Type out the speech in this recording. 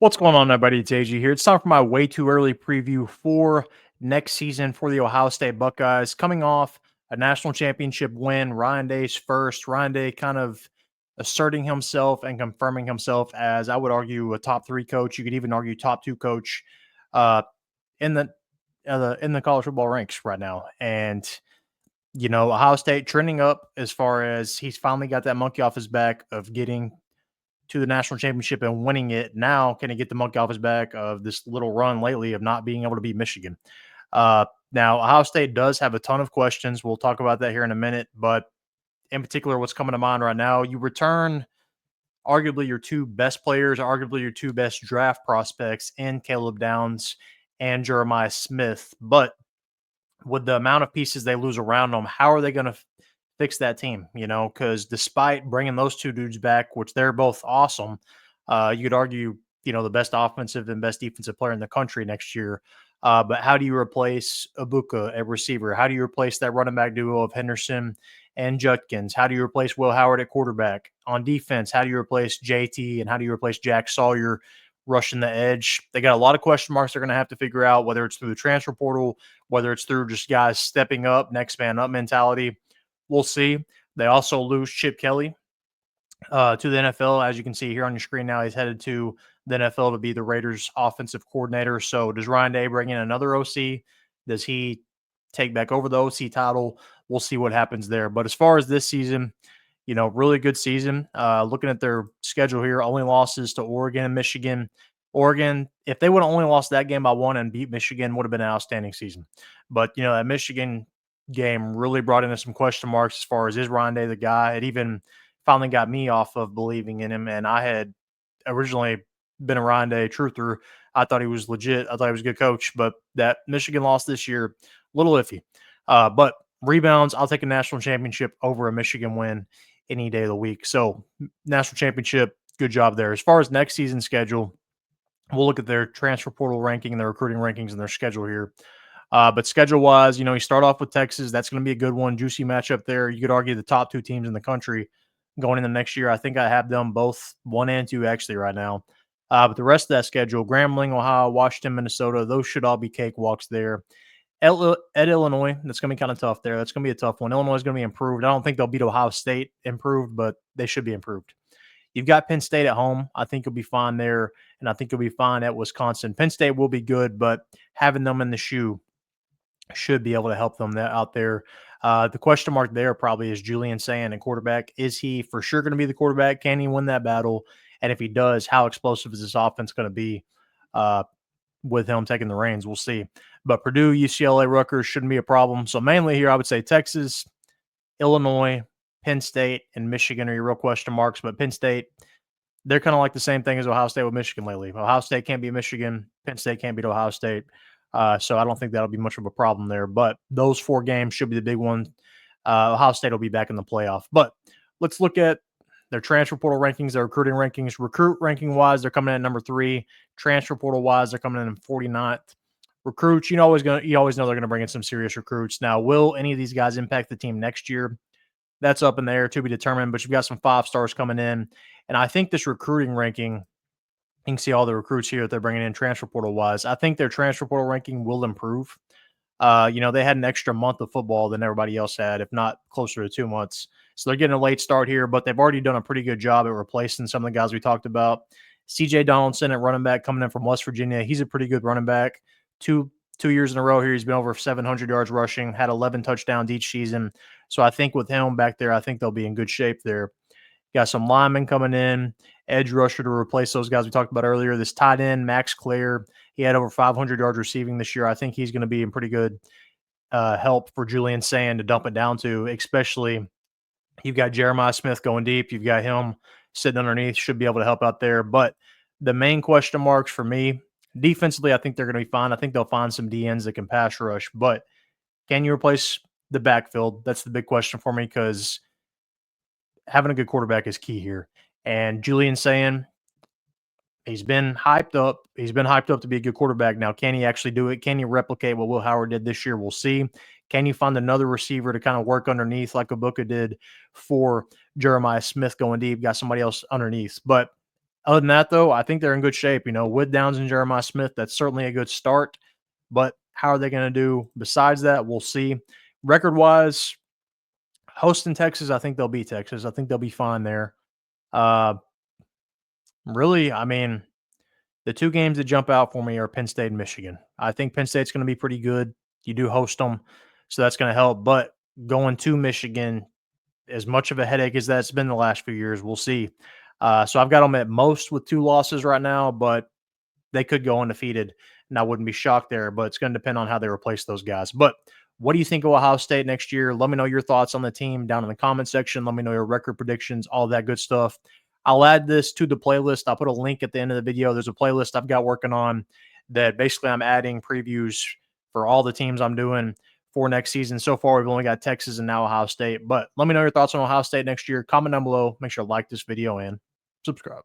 What's going on, everybody? It's AG here. It's time for my way too early preview for next season for the Ohio State Buckeyes. Coming off a national championship win, Ryan Day's first. Ryan Day kind of asserting himself and confirming himself as, I would argue, a top three coach. You could even argue top two coach uh, in the college football ranks right now. And Ohio State trending up as far as he's finally got that monkey off his back of getting to the national championship and winning it. Now, can he get the monkey off his back of this little run lately of not being able to beat Michigan? Now, Ohio State does have a ton of questions. We'll talk about that here in a minute. But in particular, what's coming to mind right now, you return arguably your two best players, arguably your two best draft prospects in Caleb Downs and Jeremiah Smith. But with the amount of pieces they lose around them, how are they going to fix that team? Because despite bringing those two dudes back, which they're both awesome, you could argue, the best offensive and best defensive player in the country next year. But how do you replace Egbuka at receiver? How do you replace that running back duo of Henderson and Judkins? How do you replace Will Howard at quarterback? On defense, how do you replace JT and how do you replace Jack Sawyer rushing the edge? They got a lot of question marks they're going to have to figure out, whether it's through the transfer portal, whether it's through just guys stepping up, next man up mentality. We'll see. They also lose Chip Kelly to the NFL. As you can see here on your screen now, he's headed to the NFL to be the Raiders offensive coordinator. So does Ryan Day bring in another OC? Does he take back over the OC title? We'll see what happens there. But as far as this season, really good season. Looking at their schedule here, only losses to Oregon and Michigan. Oregon, if they would have only lost that game by one and beat Michigan, would have been an outstanding season. But, that Michigan game really brought into some question marks as far as, is Ryan Day the guy? It even finally got me off of believing in him. And I had originally been a Ryan Day truther. I thought he was legit. I thought he was a good coach. But that Michigan loss this year, a little iffy. But rebounds, I'll take a national championship over a Michigan win any day of the week. So national championship, good job there. As far as next season schedule, we'll look at their transfer portal ranking and their recruiting rankings and their schedule here. But schedule-wise, you start off with Texas. That's going to be a good one, juicy matchup there. You could argue the top two teams in the country going into next year. I think I have them both 1 and 2 actually right now. But the rest of that schedule, Grambling, Ohio, Washington, Minnesota, those should all be cakewalks there. At Illinois, that's going to be kind of tough there. That's going to be a tough one. Illinois is going to be improved. I don't think they'll beat Ohio State improved, but they should be improved. You've got Penn State at home. I think you'll be fine there, and I think you'll be fine at Wisconsin. Penn State will be good, but having them in the shoe should be able to help them out there. The question mark there probably is Julian Sayin at quarterback. Is he for sure going to be the quarterback? Can he win that battle? And if he does, how explosive is this offense going to be with him taking the reins? We'll see. But Purdue, UCLA, Rutgers shouldn't be a problem. So mainly here, I would say Texas, Illinois, Penn State, and Michigan are your real question marks. But Penn State, they're kind of like the same thing as Ohio State with Michigan lately. Ohio State can't beat Michigan. Penn State can't beat Ohio State. So I don't think that'll be much of a problem there. But those 4 games should be the big one. Ohio State will be back in the playoff. But let's look at their transfer portal rankings, their recruiting rankings. Recruit ranking-wise, they're coming in at number 3. Transfer portal-wise, they're coming in 49th. Recruits, you always know they're going to bring in some serious recruits. Now, will any of these guys impact the team next year? That's up in the air to be determined, but you've got some 5 stars coming in. And I think this recruiting ranking, you can see all the recruits here that they're bringing in transfer portal-wise. I think their transfer portal ranking will improve. They had an extra month of football than everybody else had, if not closer to 2 months. So they're getting a late start here, but they've already done a pretty good job at replacing some of the guys we talked about. CJ Donaldson at running back coming in from West Virginia. He's a pretty good running back. Two years in a row here, he's been over 700 yards rushing, had 11 touchdowns each season. So I think with him back there, I think they'll be in good shape there. Got some linemen coming in, edge rusher to replace those guys we talked about earlier. This tight end, Max Clare, he had over 500 yards receiving this year. I think he's going to be in pretty good help for Julian Sayin to dump it down to, especially you've got Jeremiah Smith going deep. You've got him sitting underneath, should be able to help out there. But the main question marks for me, defensively, I think they're going to be fine. I think they'll find some DNs that can pass rush. But can you replace the backfield? That's the big question for me because having a good quarterback is key here. And Julian Sayin, he's been hyped up. He's been hyped up to be a good quarterback. Now, can he actually do it? Can he replicate what Will Howard did this year? We'll see. Can you find another receiver to kind of work underneath like Egbuka did for Jeremiah Smith going deep? Got somebody else underneath. But Other than that, though, I think they're in good shape. With Downs and Jeremiah Smith, that's certainly a good start. But how are they going to do besides that? We'll see. Record wise, hosting Texas, I think they'll beat Texas. I think they'll be fine there. Uh, really, I mean, the two games that jump out for me are Penn State and Michigan. I think Penn State's going to be pretty good. You do host them, so that's going to help. But going to Michigan, as much of a headache as that's been the last few years, we'll see. So I've got them at most with 2 losses right now, but they could go undefeated, and I wouldn't be shocked there. But it's going to depend on how they replace those guys. But what do you think of Ohio State next year? Let me know your thoughts on the team down in the comment section. Let me know your record predictions, all that good stuff. I'll add this to the playlist. I'll put a link at the end of the video. There's a playlist I've got working on that basically I'm adding previews for all the teams I'm doing for next season. So far, we've only got Texas and now Ohio State. But let me know your thoughts on Ohio State next year. Comment down below. Make sure to like this video and subscribe.